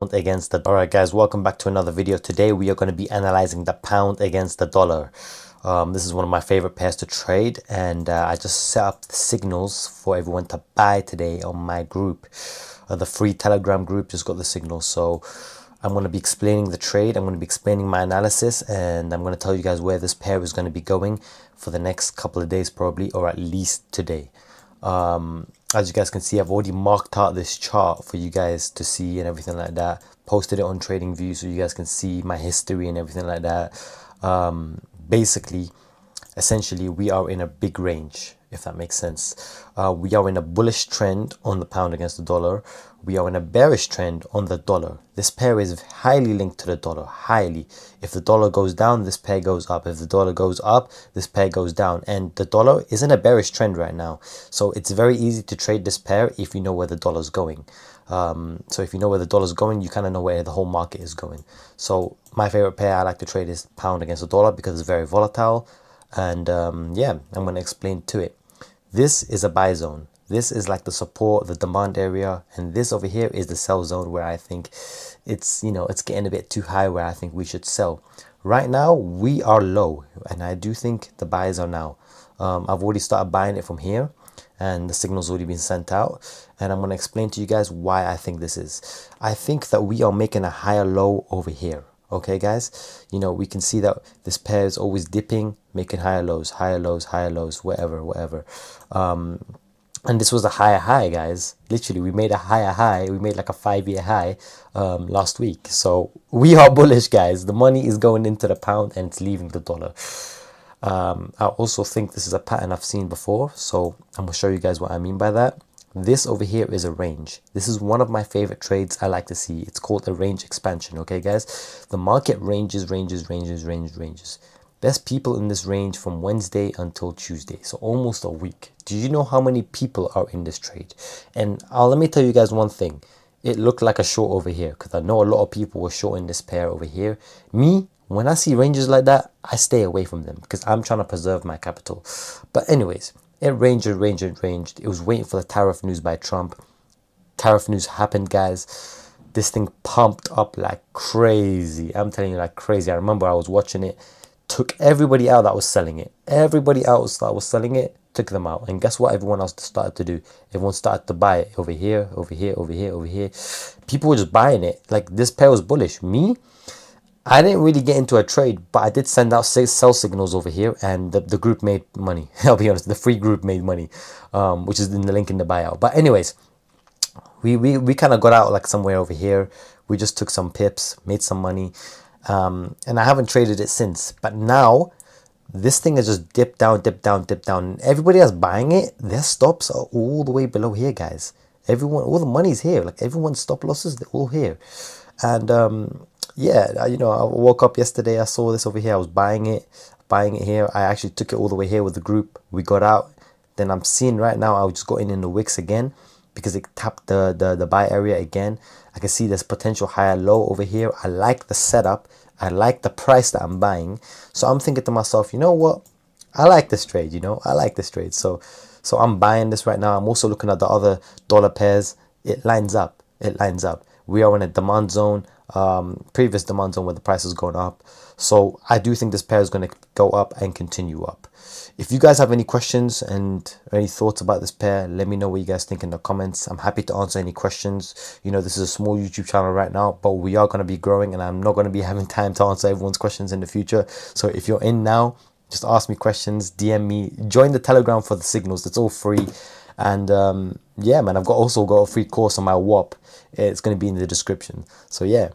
Against the Alright guys, welcome back to another video. Today we are going to be analyzing the pound against the dollar. This is one of my favorite pairs to trade, and I just set up the signals for everyone to buy today on my group. The free Telegram group just got the signals, so I'm going to be explaining the trade, I'm going to be explaining my analysis, and I'm going to tell you guys where this pair is going to be going for the next couple of days probably, or at least today. As you guys can see, I've already marked out this chart for you guys to see and everything like that. Posted it on TradingView so you guys can see my history and everything like that. Basically, essentially, we are in a big range, if that makes sense. We are in a bullish trend on the pound against the dollar. We are in a bearish trend on the dollar. This pair is highly linked to the dollar, highly. If the dollar goes down, this pair goes up. If the dollar goes up, this pair goes down. And the dollar is in a bearish trend right now. So it's very easy to trade this pair if you know where the dollar's going. So if you know where the dollar's going, you kind of know where the whole market is going. So my favorite pair I like to trade is pound against the dollar because it's very volatile. And yeah, I'm going to explain to it. This is a buy zone. This is like the support, the demand area, and this over here is the sell zone where I think it's, you know, it's getting a bit too high where I think we should sell. Right now we are low, and I do think the buys are now. I've already started buying it from here, and the signal's already been sent out, and I'm going to explain to you guys why I think this is. I think that we are making a higher low over here. Okay guys, you know, we can see that this pair is always dipping, making higher lows, whatever. And this was a higher high, guys. Literally, we made a higher high. We made like a 5-year high last week. So we are bullish, guys. The money is going into the pound and it's leaving the dollar. I also think this is a pattern I've seen before. So I'm going to show you guys what I mean by that. This over here is a range. This is one of my favorite trades I like to see. It's called a range expansion. Okay, guys? The market ranges. Best people in this range from Wednesday until Tuesday, so almost a week. Do you know how many people are in this trade? And let me tell you guys one thing. It looked like a short over here because I know a lot of people were shorting this pair over here. Me, when I see ranges like that, I stay away from them because I'm trying to preserve my capital. But anyways, it ranged. It was waiting for the tariff news by Trump. Tariff news happened, guys. This thing pumped up like crazy. I'm telling you, like crazy. I remember I was watching it. Took everybody out that was selling it. Everybody else that was selling it, took them out. And guess what everyone else started to do? Everyone started to buy it over here. People were just buying it. Like, this pair was bullish. Me, I didn't really get into a trade, but I did send out sell signals over here, and the group made money. I'll be honest, the free group made money, which is in the link in the buyout. But anyways, we kind of got out like somewhere over here. We just took some pips, made some money. And I haven't traded it since, but now this thing has just dipped down. Everybody that's buying it, their stops are all the way below here, guys. Everyone, all the money's here. Like, everyone's stop losses, they're all here. And yeah, you know, I woke up yesterday, I saw this over here, I was buying it here. I actually took it all the way here with the group. We got out. Then I'm seeing right now, I just got in the wicks again because it tapped the buy area again. I can see there's potential higher low over here. I like the setup. I like the price that I'm buying. So I'm thinking to myself, you know what? I like this trade, you know? I like this trade. So I'm buying this right now. I'm also looking at the other dollar pairs. It lines up. We are in a demand zone, previous demand zone where the price is going up. So I do think this pair is going to go up and continue up. If you guys have any questions and any thoughts about this pair, let me know what you guys think in the comments. I'm happy to answer any questions. You know, this is a small YouTube channel right now, but we are going to be growing, and I'm not going to be having time to answer everyone's questions in the future. So if you're in now, just ask me questions, DM me, join the Telegram for the signals. It's all free. And yeah, man, I've also got a free course on my WAP. It's going to be in the description. So yeah,